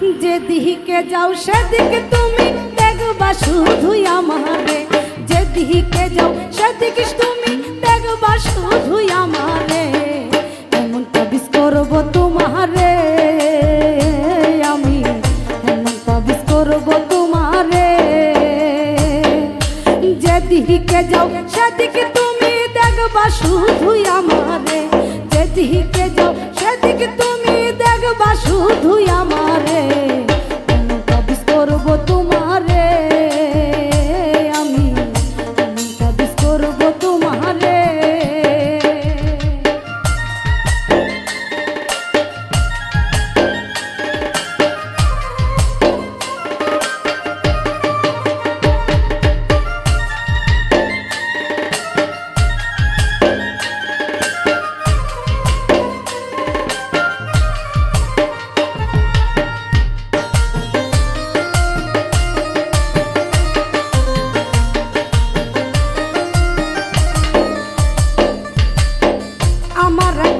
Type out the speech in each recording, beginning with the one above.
যেদিকে যাও সেদিকে তুমি দেখবা শুধুই আমারে, যেদিকে যাও সেদিকে তুমি দেখবা শুধুই আমারে। এমন তাবিজ করব তোমারে আমি, এমন তাবিজ করব তোমারে। যেদিকে যাও সেদিকে তুমি দেখবা শুধুই আমারে, যেদিকে যাও সেদিকে তুমি দেখবা শুধুই আমারে। এমন তাবিজ করব তোমারে আমি, এমন তাবিজ করব তোমারে।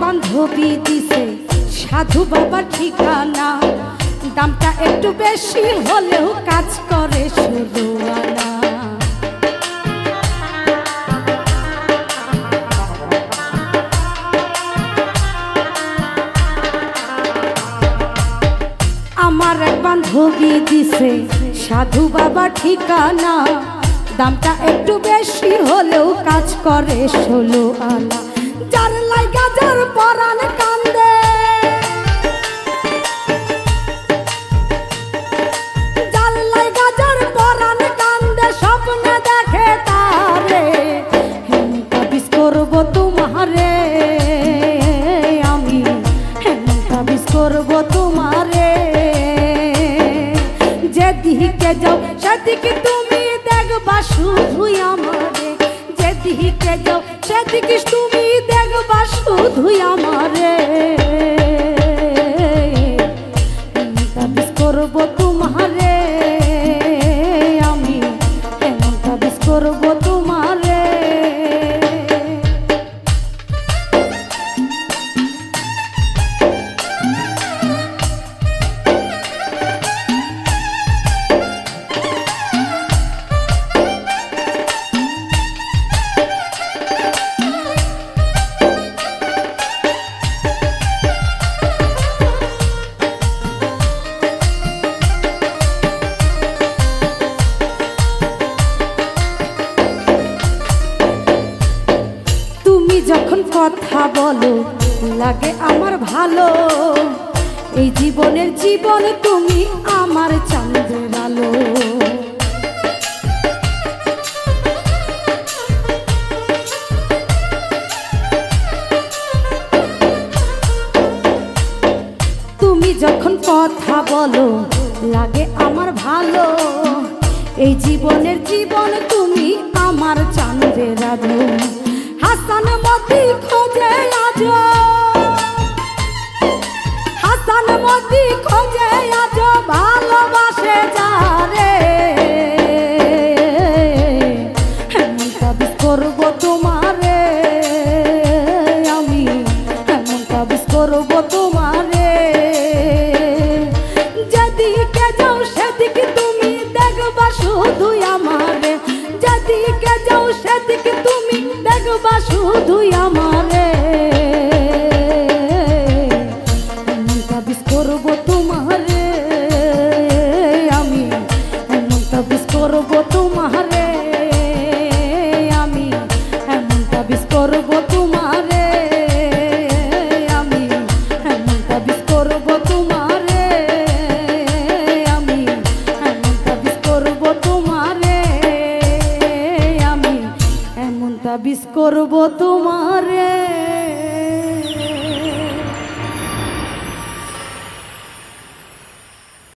বান্ধবী দিছে সাধু বাবার ঠিকানা, দামটা একটু বেশি হলেও কাজ করে 16 আনা। আমার এক বান্ধবী দিছে সাধু বাবার ঠিকানা, দামটা একটু বেশি হলেও কাজ করে 16 আনা। যার লাইগা যার পরাণ কান্দে, যার লাইগা যার পরাণ কান্দে, স্বপ্নে দেখে তারে। এমন তাবিজ করব তোমারে আমি, এমন তাবিজ করব তোমারে। যেদিকে যাও সেদিকে তুমি দেখবা শুধুই আমারে, যেদিকে যাও সেদিকে তুমি দেখবা শুধুই আমারে। এমন তাবিজ করব তোমারে আমি, এমন তাবিজ করব তোমারে। যখন কথা বলো লাগে আমার ভালো, এই জীবনের জীবন তুমি আমার চাঁদের আলো। তুমি যখন কথা বলো লাগে আমার ভালো, এই জীবনের জীবন তুমি আমার চাঁদের আলো। হাসান মতি খোঁজে আজ, হাসান মতি খোঁজে আজ ভালোবাসে যারে। এমন তাবিজ করব তোমারে আমি, এমন তাবিজ করব তোমারে। যেদিকে যাও সেদিকে তুমি দেখবা শুধুই আমারে, যেদিকে যাও সেদিকে তুমি দেখবা শুধুই আমারে। এমন তাবিজ করব তোমারে আমি, এমন তাবিজ করব তোমারে আমি, এমন তাবিজ করব তোমারে আমি, এমন তাবিজ করব তোমারে আমি, এমন তাবিজ করব তোমারে আমি, এমন তাবিজ করব তোমারে।